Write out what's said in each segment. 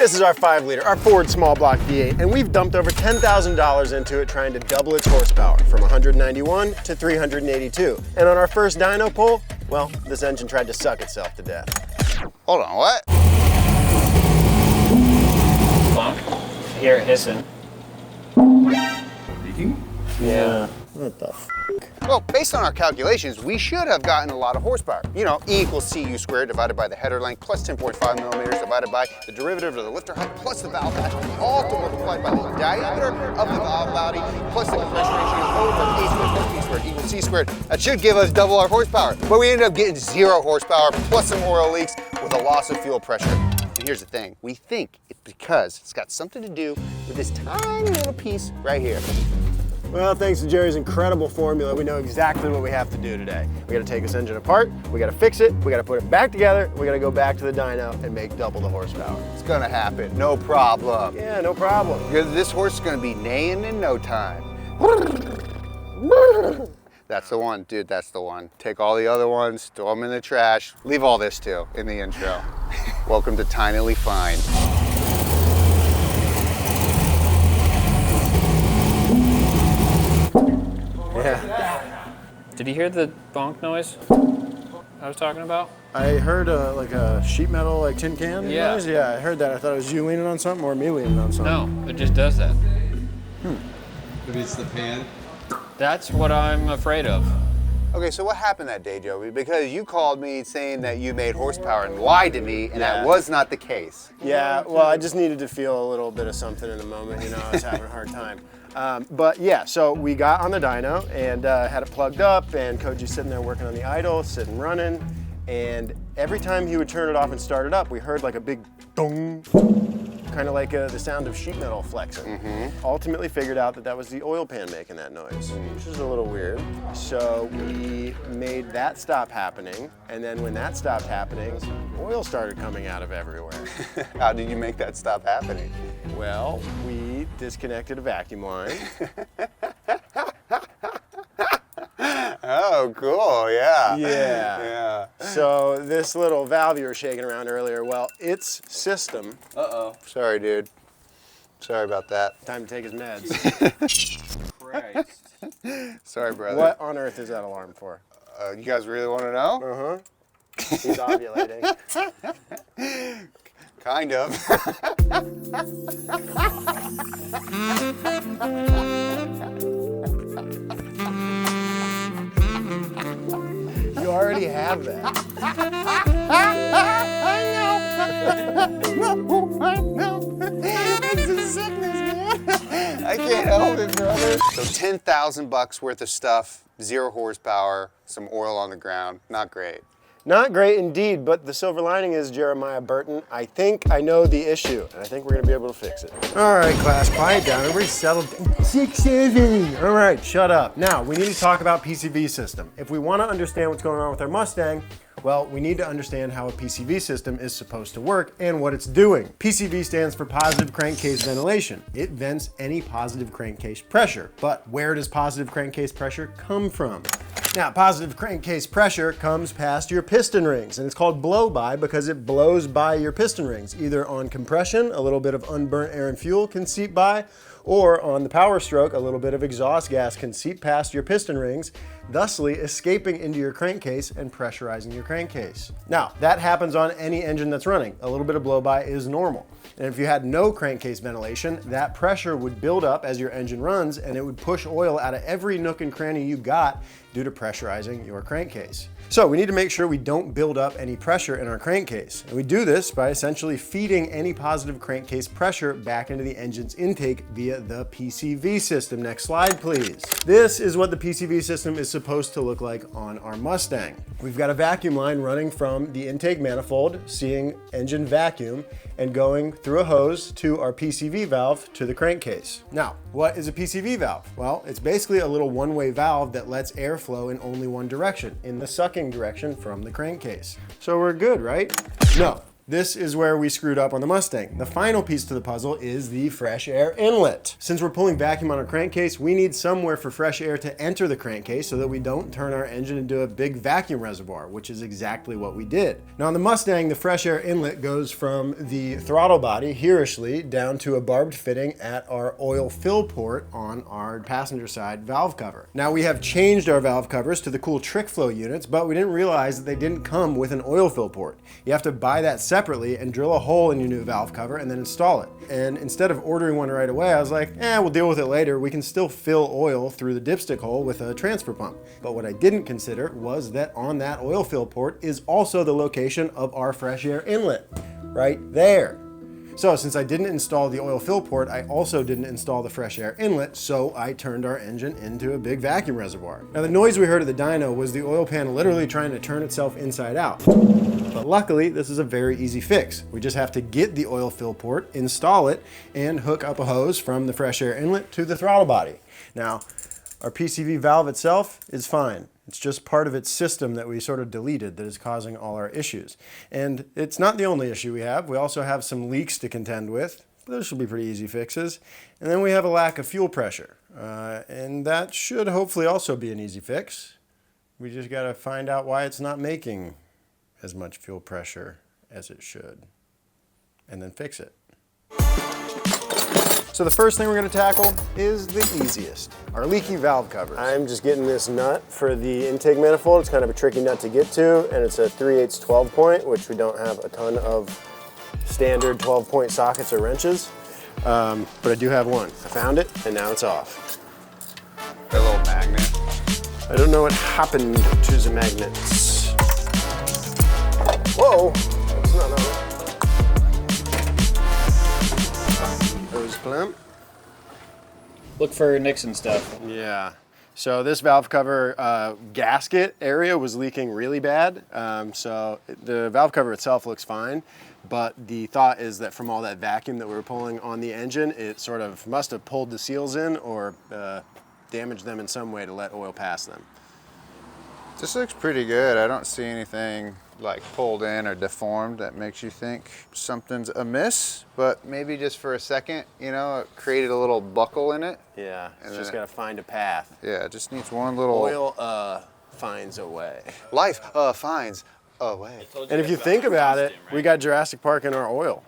This is our 5-liter, our Ford small block V8, and we've dumped over $10,000 into it trying to double its horsepower from 191 to 382. And on our first dyno pull, well, this engine tried to suck itself to death. Hold on, what? Hear it hissing. Leaking? Yeah. What the f? Well, based on our calculations, we should have gotten a lot of horsepower. You know, E equals CU squared divided by the header length plus 10.5 millimeters divided by the derivative of the lifter height plus the valve height, all multiplied by the diameter of the valve body plus the compression ratio over A squared plus B squared equals C squared. That should give us double our horsepower. But we ended up getting 0 horsepower plus some oil leaks with a loss of fuel pressure. And here's the thing, we think it's because it's got something to do with this tiny little piece right here. Well, thanks to Jerry's incredible formula, we know exactly what we have to do today. We gotta take this engine apart, we gotta fix it, we gotta put it back together, we gotta go back to the dyno and make double the horsepower. It's gonna happen, no problem. Yeah, no problem. Because this horse is gonna be neighing in no time. That's the one, dude, that's the one. Take all the other ones, throw them in the trash. Leave all this too, in the intro. Welcome to Tinily Fine. Yeah. Did you hear the bonk noise I was talking about? I heard like a sheet metal, like tin can noise. Yeah, I heard that. I thought it was you leaning on something or me leaning on something. No, it just does that. Maybe it's the pan. That's what I'm afraid of. Okay, so what happened that day, Joey? Because you called me saying that you made horsepower and lied to me, and that was not the case. Yeah, well, I just needed to feel a little bit of something in the moment. You know, I was having a hard time. But yeah, so we got on the dyno and had it plugged up, and Koji's sitting there working on the idle, sitting running, and every time he would turn it off and start it up, we heard like a big dong, kind of like the sound of sheet metal flexing. Ultimately figured out that that was the oil pan making that noise, which is a little weird. So we made that stop happening, and then when that stopped happening, oil started coming out of everywhere. How did you make that stop happening? Well, we disconnected a vacuum line. Oh, cool, yeah. Yeah. So this little valve you were shaking around earlier, well, its system. Uh-oh. Sorry, dude. Sorry about that. Time to take his meds. Christ. Sorry, brother. What on earth is that alarm for? You guys really want to know? Uh-huh. He's ovulating. Kind of. You already have that. I know. It's a sickness, man. I can't help it, brother. So 10,000 bucks worth of stuff, 0 horsepower, some oil on the ground. Not great. Not great indeed, but the silver lining is, Jeremiah Burton, I think I know the issue, and I think we're gonna be able to fix it. All right, class, quiet down. Everybody settle down. 6, 7. All right, shut up. Now, we need to talk about PCV system. If we wanna understand what's going on with our Mustang, well, we need to understand how a PCV system is supposed to work and what it's doing. PCV stands for positive crankcase ventilation. It vents any positive crankcase pressure. But where does positive crankcase pressure come from? Now, positive crankcase pressure comes past your piston rings, and it's called blow-by because it blows by your piston rings, either on compression, a little bit of unburnt air and fuel can seep by, or on the power stroke, a little bit of exhaust gas can seep past your piston rings, thusly escaping into your crankcase and pressurizing your crankcase. Now, that happens on any engine that's running. A little bit of blow-by is normal. And if you had no crankcase ventilation, that pressure would build up as your engine runs, and it would push oil out of every nook and cranny you got due to pressurizing your crankcase. So we need to make sure we don't build up any pressure in our crankcase. And we do this by essentially feeding any positive crankcase pressure back into the engine's intake via the PCV system. Next slide, please. This is what the PCV system is supposed to look like on our Mustang. We've got a vacuum line running from the intake manifold, seeing engine vacuum, and going through a hose to our PCV valve to the crankcase. Now, what is a PCV valve? Well, it's basically a little one-way valve that lets air flow in only one direction, in the sucking direction from the crankcase. So we're good, right? No. This is where we screwed up on the Mustang. The final piece to the puzzle is the fresh air inlet. Since we're pulling vacuum on our crankcase, we need somewhere for fresh air to enter the crankcase so that we don't turn our engine into a big vacuum reservoir, which is exactly what we did. Now on the Mustang, the fresh air inlet goes from the throttle body, herishly, down to a barbed fitting at our oil fill port on our passenger side valve cover. Now we have changed our valve covers to the cool trick flow units, but we didn't realize that they didn't come with an oil fill port. You have to buy that separately and drill a hole in your new valve cover and then install it. And instead of ordering one right away, I was like, we'll deal with it later. We can still fill oil through the dipstick hole with a transfer pump. But what I didn't consider was that on that oil fill port is also the location of our fresh air inlet, right there. So since I didn't install the oil fill port, I also didn't install the fresh air inlet, so I turned our engine into a big vacuum reservoir. Now the noise we heard at the dyno was the oil pan literally trying to turn itself inside out. But luckily, this is a very easy fix. We just have to get the oil fill port, install it, and hook up a hose from the fresh air inlet to the throttle body. Now, our PCV valve itself is fine. It's just part of its system that we sort of deleted that is causing all our issues. And it's not the only issue we have. We also have some leaks to contend with. Those should be pretty easy fixes. And then we have a lack of fuel pressure. And that should hopefully also be an easy fix. We just got to find out why it's not making as much fuel pressure as it should, and then fix it. So the first thing we're going to tackle is the easiest, our leaky valve covers. I'm just getting this nut for the intake manifold. It's kind of a tricky nut to get to, and it's a 3/8 12 point, which we don't have a ton of standard 12 point sockets or wrenches, but I do have one. I found it, and now it's off. A little magnet. I don't know what happened to the magnets. Whoa, it's not on. Hose clamp. Look for Nixon stuff. Yeah. So this valve cover gasket area was leaking really bad. So the valve cover itself looks fine, but the thought is that from all that vacuum that we were pulling on the engine, it sort of must have pulled the seals in or damaged them in some way to let oil pass them. This looks pretty good. I don't see anything like pulled in or deformed that makes you think something's amiss, but maybe just for a second, you know, it created a little buckle in it. Yeah, it's just gotta find a path. Yeah, it just needs one little... Oil finds a way. Life finds a way. And if you think about it, we got Jurassic Park in our oil.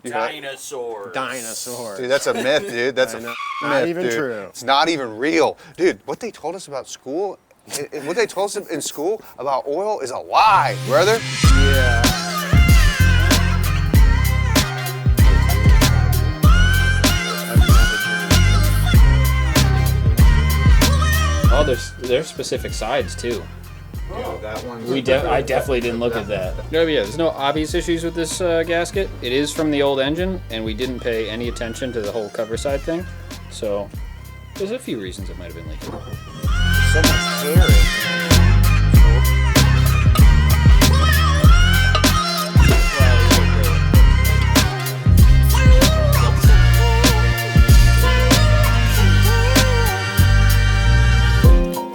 Dinosaurs. Dinosaurs. Dude, that's a myth, dude. That's a myth, Not even dude. true. It's not even real. Dude, what they told us about school, what they told us in school about oil is a lie, brother. Yeah. Oh, there's specific sides too. Oh, that one. I definitely didn't look at that. No, yeah, there's no obvious issues with this gasket. It is from the old engine, and we didn't pay any attention to the whole cover side thing. So there's a few reasons it might have been leaking. So much hair.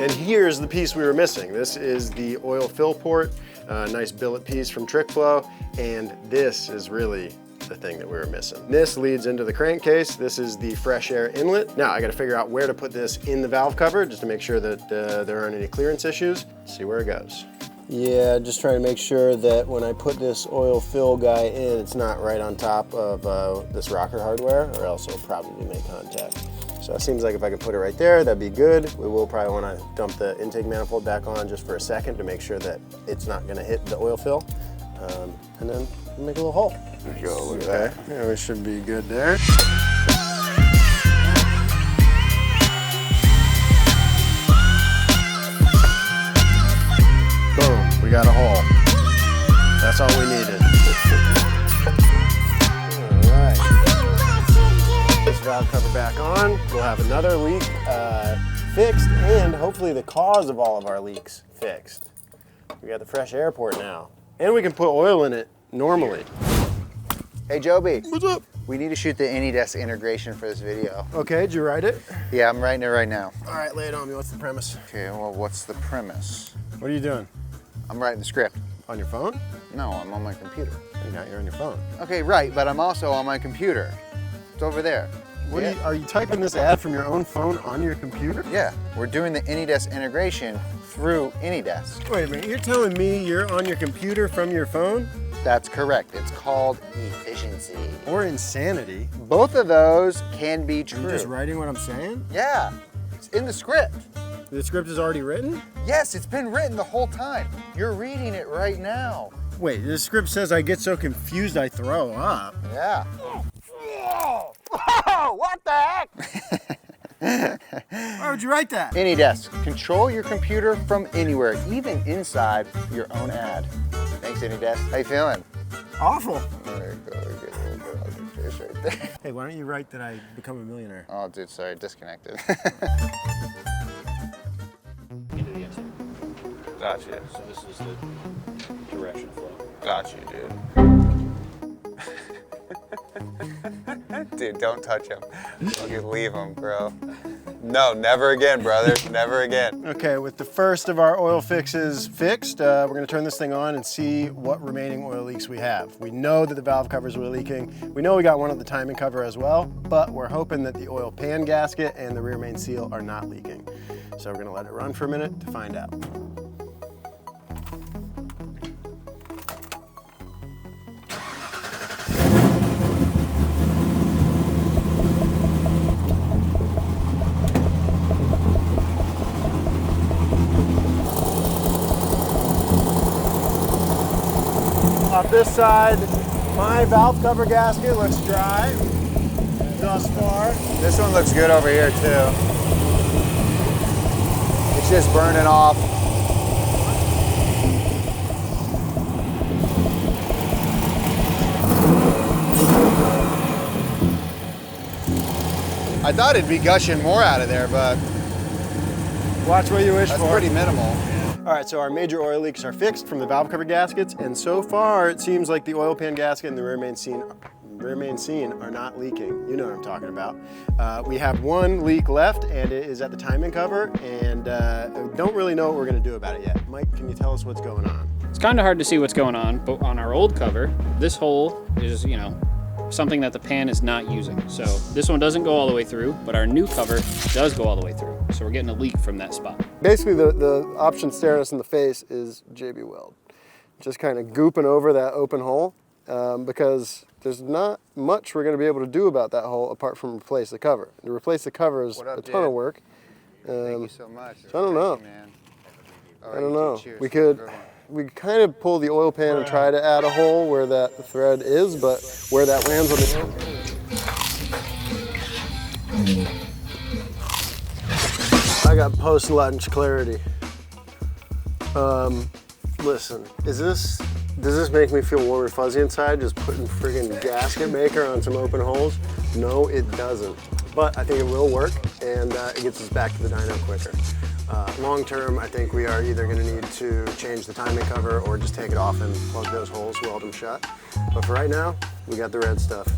And here's the piece we were missing. This is the oil fill port, nice billet piece from Trick Flow, and this is really the thing that we were missing. This leads into the crankcase. This is the fresh air inlet. Now I gotta figure out where to put this in the valve cover just to make sure that there aren't any clearance issues. See where it goes. Yeah, just trying to make sure that when I put this oil fill guy in, it's not right on top of this rocker hardware, or else it'll probably make contact. So it seems like if I could put it right there, that'd be good. We will probably want to dump the intake manifold back on just for a second to make sure that it's not going to hit the oil fill. And then make a little hole. There you go, look at Okay, that. yeah, we should be good there. Boom, we got a hole. That's all we needed. All right. This valve cover back on. We'll have another leak fixed, and hopefully the cause of all of our leaks fixed. We got the fresh air port now. And we can put oil in it normally. Hey, Joby. What's up? We need to shoot the AnyDesk integration for this video. Okay, did you write it? Yeah, I'm writing it right now. All right, lay it on me. What's the premise? Okay, well, what's the premise? What are you doing? I'm writing the script. on your phone? No, I'm on my computer. You're on your phone. Okay, right, but I'm also on my computer. It's over there. What are you typing this ad from your own phone on your computer? Yeah, we're doing the AnyDesk integration through AnyDesk. Wait a minute, you're telling me you're on your computer from your phone? That's correct. It's called efficiency. Or insanity. Both of those can be true. You're just writing what I'm saying? Yeah, it's in the script. The script is already written? Yes, it's been written the whole time. You're reading it right now. Wait, the script says I get so confused I throw up. Yeah. Whoa, what the heck? Why would you write that? AnyDesk, control your computer from anywhere, even inside your own ad. Thanks, AnyDesk. How you feeling? Awful. There you go. Get a little bit of your face right there. Hey, why don't you write that I become a millionaire? Oh, dude, sorry, disconnected. Into the insert. Gotcha. So this is the direction flow. Got you, dude. Dude, don't touch him. You leave him, bro. No, never again, brother. Never again. Okay, with the first of our oil fixes fixed, we're gonna turn this thing on and see what remaining oil leaks we have. We know that the valve covers were leaking. We know we got one of the timing cover as well, but we're hoping that the oil pan gasket and the rear main seal are not leaking. So we're gonna let it run for a minute to find out. Off this side, my valve cover gasket looks dry thus far. This one looks good over here, too. It's just burning off. I thought it'd be gushing more out of there, but Watch what you wish that's for. pretty minimal. All right, so our major oil leaks are fixed from the valve cover gaskets, and so far it seems like the oil pan gasket and the rear main seam are not leaking. You know what I'm talking about. We have one leak left, and it is at the timing cover, and don't really know what we're gonna do about it yet. Mike, can you tell us what's going on? It's kind of hard to see what's going on, but on our old cover, this hole is, you know, something that the pan is not using. So this one doesn't go all the way through, but our new cover does go all the way through. So we're getting a leak from that spot. Basically, the option staring us in the face is JB Weld. Just kind of gooping over that open hole because there's not much we're going to be able to do about that hole apart from replace the cover. To replace the cover is a ton of work. Thank you so much. So I don't know. Man. I don't know. We kind of pull the oil pan and try to add a hole where that thread is, but where that lands on the... I got post-lunch clarity. Listen, does this make me feel warm and fuzzy inside, just putting friggin' gasket maker on some open holes? No, it doesn't. But I think it will work, and it gets us back to the dyno quicker. Long term, I think we are either going to need to change the timing cover or just take it off and plug those holes, weld them shut. But for right now, we got the red stuff.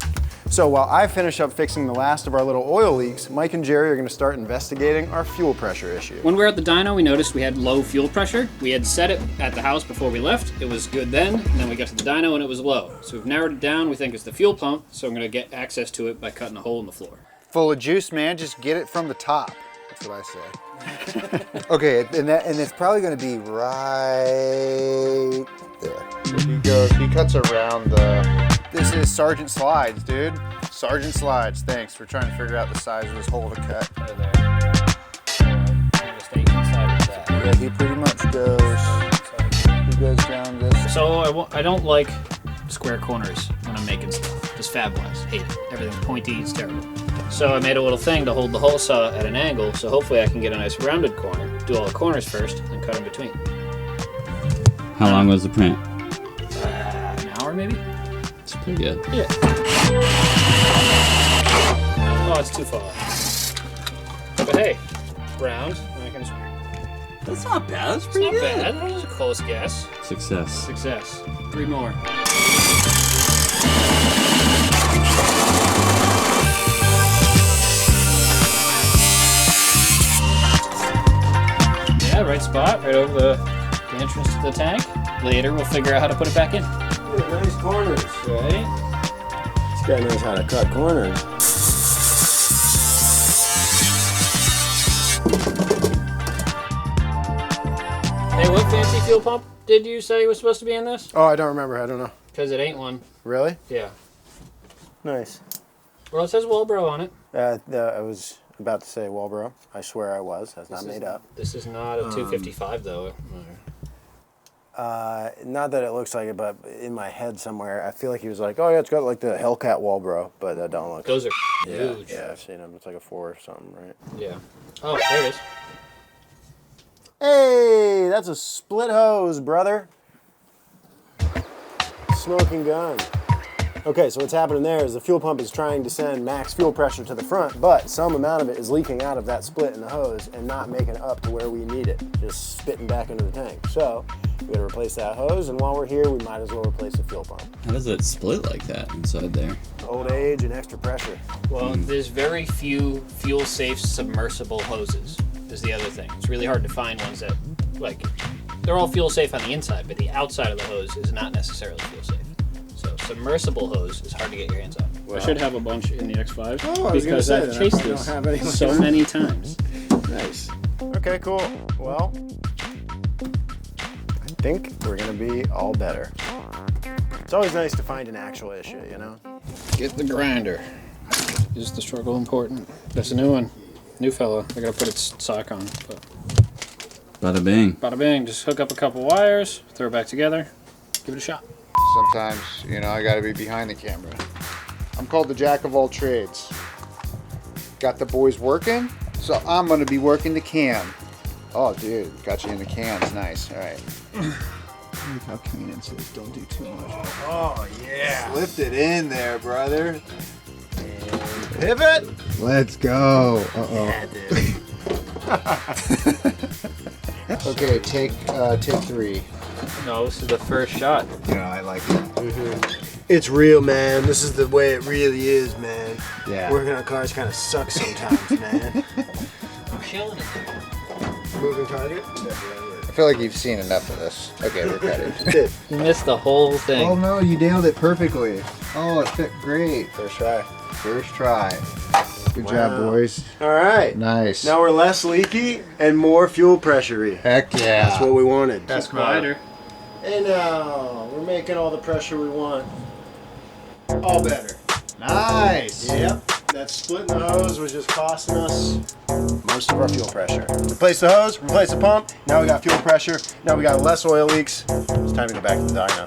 So while I finish up fixing the last of our little oil leaks, Mike and Jerry are going to start investigating our fuel pressure issue. When we were at the dyno, we noticed we had low fuel pressure. We had set it at the house before we left. It was good then, and then we got to the dyno and it was low. So we've narrowed it down. We think it's the fuel pump, so I'm going to get access to it by cutting a hole in the floor. Full of juice, man. Just get it from the top. That's what I say. Okay, and it's probably going to be right there. He cuts around the... This is Sergeant Slides, dude. Sergeant Slides. Thanks. We're trying to figure out the size of this hole to cut. Stay inside of that. Yeah, he pretty much goes. He goes down this. So I don't like square corners when I'm making stuff. Just fab-wise. Hate it. Everything pointy, it's terrible. So I made a little thing to hold the hole saw at an angle, so hopefully I can get a nice rounded corner. Do all the corners first, and cut in between. How long was the print? An hour maybe? It's pretty good. Yeah. Oh, it's too far. But hey, round, and I can just... That's not bad. That's It's pretty not good. bad. That was a close guess. Success. Success. 3 more. Yeah, right spot, right over the entrance to the tank. Later, we'll figure out how to put it back in. Nice corners. Right? This guy knows how to cut corners. Hey, what fancy fuel pump did you say was supposed to be in this? Oh, I don't remember. I don't know. Because it ain't one. Really? Yeah. Nice. Well, it says Walbro on it. I was about to say Walbro. I swear I was. That's not made up. This is not a 255, though. Not that it looks like it, but in my head somewhere, I feel like he was like, "Oh yeah, it's got like the Hellcat Walbro," but that don't look. Those are yeah, huge. yeah, I've seen them. It's like a 4 or something, right? Yeah. Oh, there it is. Hey, that's a split hose, brother. Smoking gun. Okay, so what's happening there is the fuel pump is trying to send max fuel pressure to the front, but some amount of it is leaking out of that split in the hose and not making it up to where we need it, just spitting back into the tank. So we gotta replace that hose, and while we're here, we might as well replace the fuel pump. How does it split like that inside there? Old age and extra pressure. Well, there's very few fuel-safe submersible hoses, is the other thing. It's really hard to find ones that, like, they're all fuel-safe on the inside, but the outside of the hose is not necessarily fuel-safe. So submersible hose is hard to get your hands on. I should have a bunch in the X5 Oh, I was gonna because say I've that. chased I don't this have any so like many times. Nice. Okay, cool. Well, I think we're gonna be all better. It's always nice to find an actual issue, you know? Get the grinder. Is the struggle important? That's a new one. New fella. I gotta put its sock on. But Bada bing. bada bing. Just hook up a couple wires, throw it back together, give it a shot. Sometimes, you know, I gotta be behind the camera. I'm called the jack of all trades. Got the boys working, so I'm gonna be working the cam. Oh, dude, got you in the cans. Nice. All right. Look how clean it says. Don't do too much. Oh, yeah. Slipped it in there, brother. Pivot. Let's go. Uh-oh. Okay, take 3. No, this is the first shot. You know, I like it. It's real, man. This is the way it really is, man. Yeah. Working on cars kind of sucks sometimes, man. I'm killing it. Moving target? I feel like you've seen enough of this. Okay, we're ready. You missed the whole thing. Oh no, you nailed it perfectly. Oh, it fit great. First try. First try. Good job, boys. All right. Nice. Now we're less leaky and more fuel pressure-y. Heck yeah. That's what we wanted. That's quieter. And now we're making all the pressure we want. All better. Nice. Yep. That split in the hose was just costing us most of our fuel pressure. Replace the hose, replace the pump. Now we got fuel pressure. Now we got less oil leaks. It's time to go back to the dyno.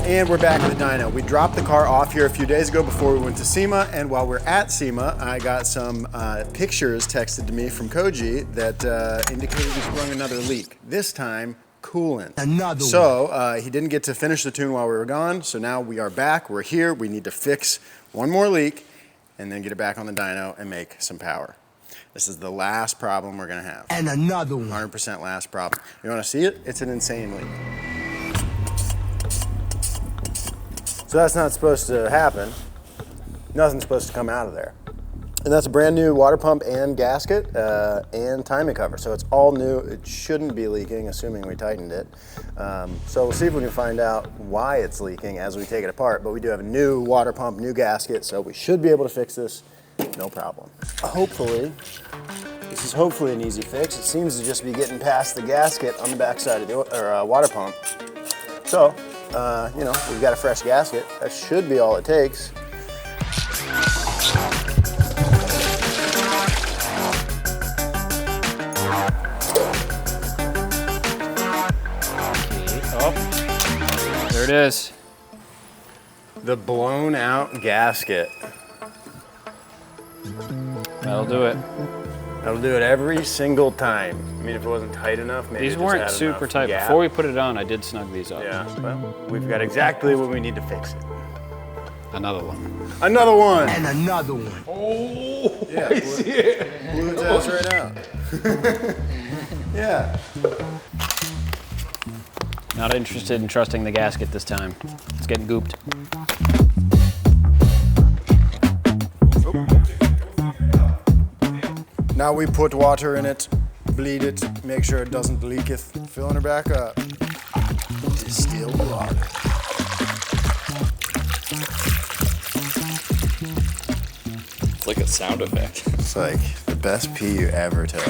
And we're back at the dyno. We dropped the car off here a few days ago before we went to SEMA, and while we're at SEMA, I got some pictures texted to me from Koji that indicated we sprung another leak. This time, coolant. Another one. So he didn't get to finish the tune while we were gone, so now we are back, we're here, we need to fix one more leak, and then get it back on the dyno and make some power. This is the last problem we're gonna have. And another one. 100% last problem. You wanna see it? It's an insane leak. So that's not supposed to happen. Nothing's supposed to come out of there. And that's a brand new water pump and gasket and timing cover. So it's all new. It shouldn't be leaking, assuming we tightened it. So we'll see if we can find out why it's leaking as we take it apart. But we do have a new water pump, new gasket, so we should be able to fix this, no problem. Hopefully, this is hopefully an easy fix. It seems to just be getting past the gasket on the backside of the water pump. So, you know, we've got a fresh gasket. That should be all it takes. Oh, there it is. The blown out gasket. That'll do it. That'll do it every single time. I mean, if it wasn't tight enough, maybe These it just weren't had super enough tight. gap. Before we put it on, I did snug these up. Yeah, well, we've got exactly what we need to fix it. Another one. Another one. And another one. Oh, yeah, blew its ass right out. Yeah. Not interested in trusting the gasket this time. It's getting gooped. Now we put water in it bleed it, make sure it doesn't leaketh. Filling her back up. Distilled water. It's like a sound effect. It's like the best pee you ever took.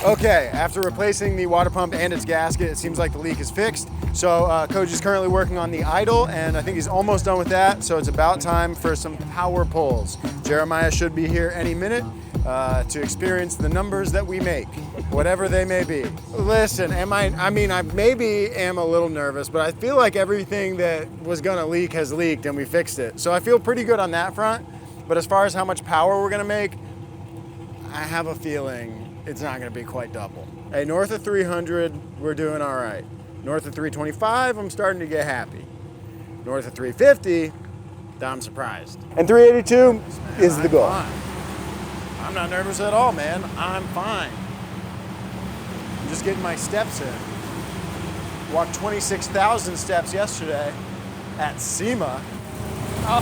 Okay, after replacing the water pump and its gasket, it seems like the leak is fixed. So Koji's currently working on the idle, and I think he's almost done with that, so it's about time for some power pulls. Jeremiah should be here any minute to experience the numbers that we make, whatever they may be. Listen, I maybe am a little nervous, but I feel like everything that was gonna leak has leaked and we fixed it. So I feel pretty good on that front, but as far as how much power we're gonna make, I have a feeling it's not gonna be quite double. Hey, north of 300, we're doing all right. North of 325, I'm starting to get happy. North of 350, I'm surprised. And 382 is the goal. Fine. I'm not nervous at all, man. I'm fine. I'm just getting my steps in. Walked 26,000 steps yesterday at SEMA. Oh,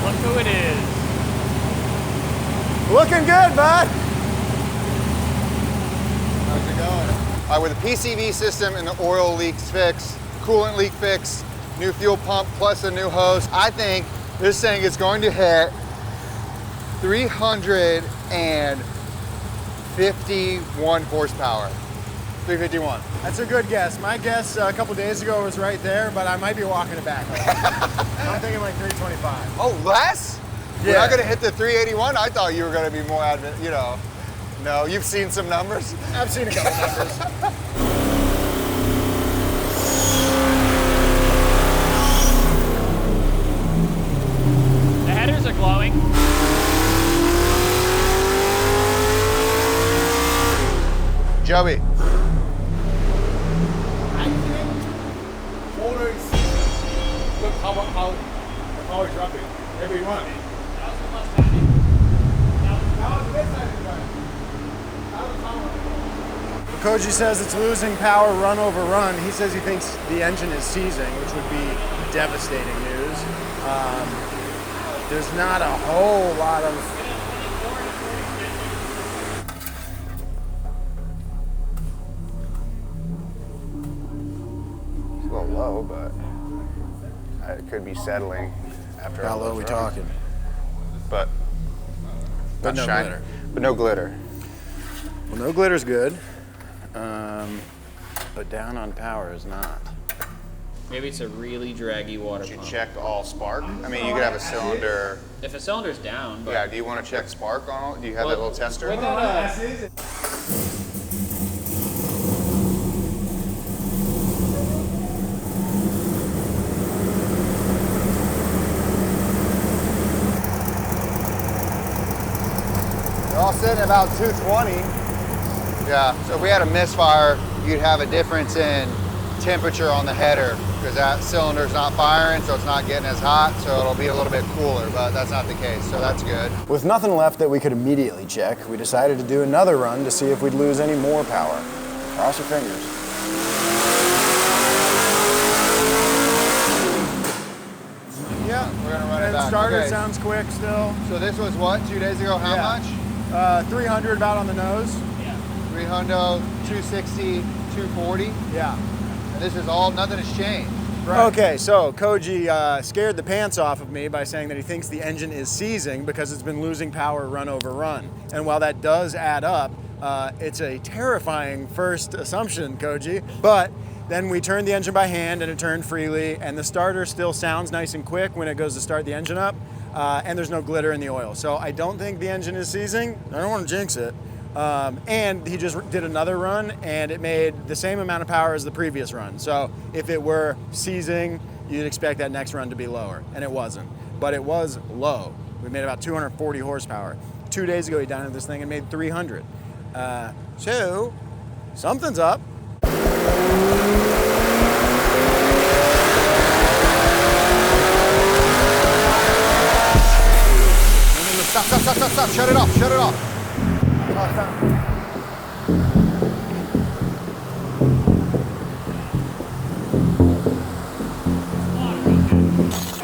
look who it is. Looking good, bud. How's it going? All right, with the PCV system and the oil leaks fixed, coolant leak fixed, new fuel pump plus a new hose, I think this thing is going to hit 351 horsepower. 351. That's a good guess. My guess a couple days ago was right there, but I might be walking it back. I'm thinking like 325. Oh, less? Yeah. We're not gonna hit the 381? I thought you were gonna be more adamant, you know. No, you've seen some numbers? I've seen a couple numbers. The headers are glowing. Joey. Look how it's dropping. Every one. Koji says it's losing power run over run. He says he thinks the engine is seizing, which would be devastating news. There's not a whole lot of... It's a little low, but it could be settling after. How low are we talking? But not no shiny. glitter. But no glitter. Well, no glitter's good, but down on power is not. Maybe it's a really draggy water Did you pump. check all spark? I mean, you could have a cylinder. If a cylinder's down, but Yeah, do you want to check spark on all? Do you have that little tester? with that, They're all sitting at about 220. Yeah, so if we had a misfire, you'd have a difference in temperature on the header because that cylinder's not firing, so it's not getting as hot, so it'll be a little bit cooler, but that's not the case, so that's good. With nothing left that we could immediately check, we decided to do another run to see if we'd lose any more power. Cross your fingers. Yeah, we're gonna run it And back. starter Okay. sounds quick still. So this was what, 2 days ago, how Yeah. much? 300 about on the nose. 300, 260, 240. Yeah. And this is all, nothing has changed. Right. Okay, so Koji scared the pants off of me by saying that he thinks the engine is seizing because it's been losing power run over run. And while that does add up, it's a terrifying first assumption, Koji. But then we turned the engine by hand and it turned freely, and the starter still sounds nice and quick when it goes to start the engine up, and there's no glitter in the oil. So I don't think the engine is seizing. I don't want to jinx it. And he just did another run and it made the same amount of power as the previous run. So if it were seizing, you'd expect that next run to be lower, and it wasn't. But it was low. We made about 240 horsepower. 2 days ago he dynoed this thing and made 300. So something's up. Stop, shut it off, shut it off.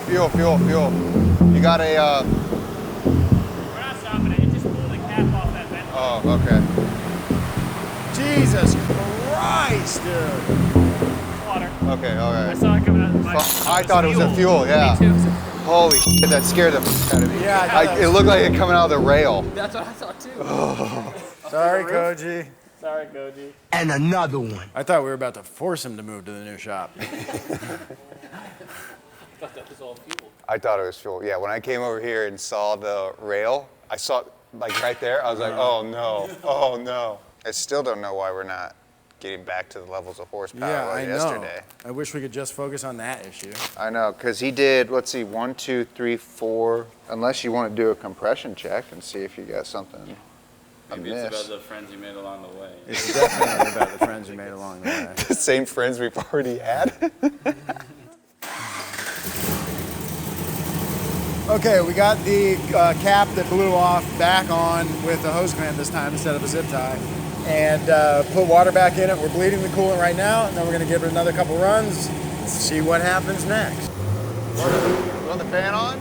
Fuel. fuel. You got a, We're not stopping it. It just pulled the cap off that vent. oh, okay. Jesus Christ, dude. Water. Okay, all I right. saw it coming out of the pipe. I thought it was a fuel, yeah. Me too. Holy shit, that scared the f out of me. Yeah, It looked like it coming out of the rail. That's what I thought too. sorry, Koji. Sorry, Goji. And another one. I thought we were about to force him to move to the new shop. I thought that was all fuel. I thought it was fuel. Yeah, when I came over here and saw the rail, I saw it like right there. I was like, oh no, oh no. I still don't know why we're not getting back to the levels of horsepower Yeah, like I know. yesterday. I wish we could just focus on that issue. I know, because he did, let's see, 1, 2, 3, 4. Unless you want to do a compression check and see if you got something Maybe amiss. it's about the friends you made along the way. It's definitely about the friends we made along the way. The same friends we've already had. Okay, we got the cap that blew off back on with the hose clamp this time instead of a zip tie. And put water back in it. We're bleeding the coolant right now, and then we're gonna give it another couple runs to see what happens next. Want the fan on?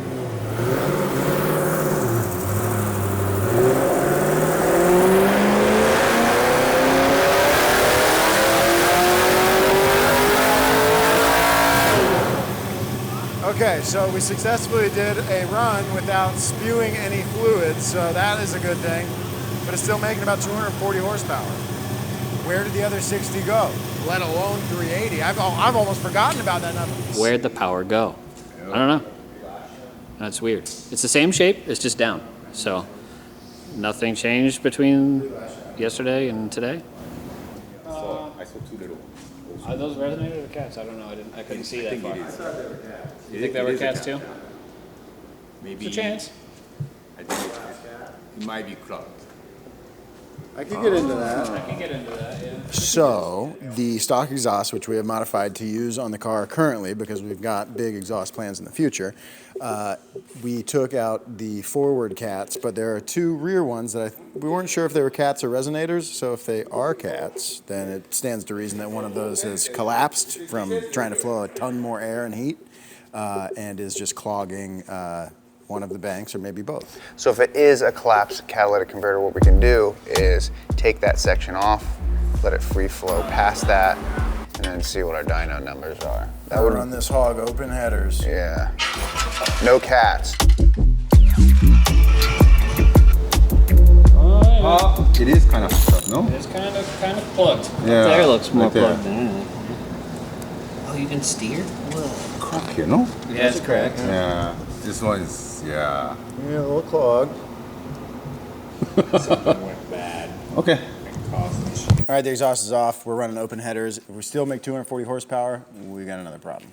Okay, so we successfully did a run without spewing any fluids, so that is a good thing. But it's still making about 240 horsepower. Where did the other 60 go? Let alone 380. I've almost forgotten about that number. Where'd the power go? I don't know. That's weird. It's the same shape, it's just down. So nothing changed between yesterday and today? I saw 2 little ones. Are those resonated or cats? I don't know. I couldn't see that far. It is. You think they were cats too? Maybe. It's a chance. I think it might be clogged. I could get into that. I can get into that, yeah. So, the stock exhaust, which we have modified to use on the car currently because we've got big exhaust plans in the future, we took out the forward cats, but there are 2 rear ones that we weren't sure if they were cats or resonators, so if they are cats, then it stands to reason that one of those has collapsed from trying to flow a ton more air and heat and is just clogging one of the banks or maybe both. So if it is a collapsed catalytic converter, what we can do is take that section off, let it free flow past that, and then see what our dyno numbers are. That would run this hog open headers. Yeah. No cats. It is kind of stuck, no? It's kind of plugged. Yeah. There looks more right there. plugged in. Oh, you can steer? Crack here, no? Yeah, it's correct. Yeah. This one is, yeah. Yeah, a little clogged. Something went bad. Okay. And caused an issue. All right, the exhaust is off. We're running open headers. If we still make 240 horsepower, we got another problem.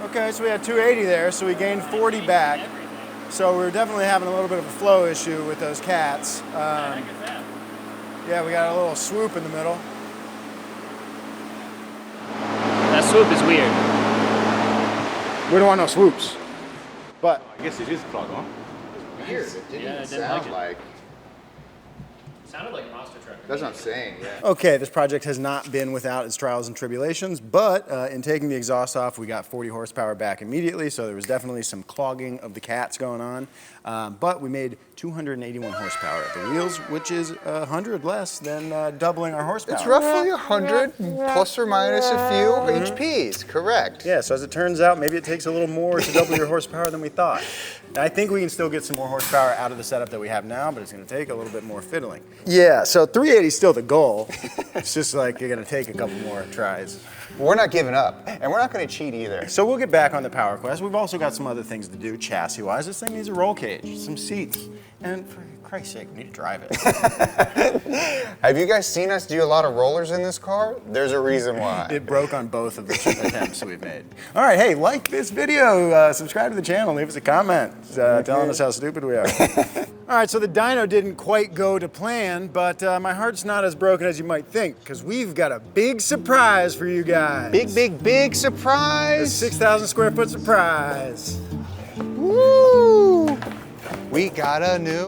Okay, so we had 280 there, so we gained 40 back. So we were definitely having a little bit of a flow issue with those cats. Yeah, we got a little swoop in the middle. That swoop is weird. We don't want no swoops. But I guess it is clogged, huh? Weird. It didn't Yeah, I even didn't sound like it. like. It sounded like a monster truck. That's what I'm saying, yeah. okay, this project has not been without its trials and tribulations, but in taking the exhaust off, we got 40 horsepower back immediately, so there was definitely some clogging of the cats going on. But we made 281 horsepower at the wheels, which is 100 less than doubling our horsepower. It's roughly 100 plus or minus a few HPs, correct. Yeah, so as it turns out, maybe it takes a little more to double your horsepower than we thought. I think we can still get some more horsepower out of the setup that we have now, but it's going to take a little bit more fiddling. Yeah, so 380 is still the goal. It's just like you're going to take a couple more tries. We're not giving up, and we're not going to cheat either. So we'll get back on the Power Quest. We've also got some other things to do chassis-wise. This thing needs a roll cage, some seats, and for Christ's sake, we need to drive it. Have you guys seen us do a lot of rollers in this car? There's a reason why. It broke on both of the attempts we've made. All right, hey, like this video, subscribe to the channel, leave us a comment telling us how stupid we are. All right, so the dyno didn't quite go to plan, but my heart's not as broken as you might think, because we've got a big surprise for you guys. Big A surprise. 6,000 square foot surprise. Woo! We got a new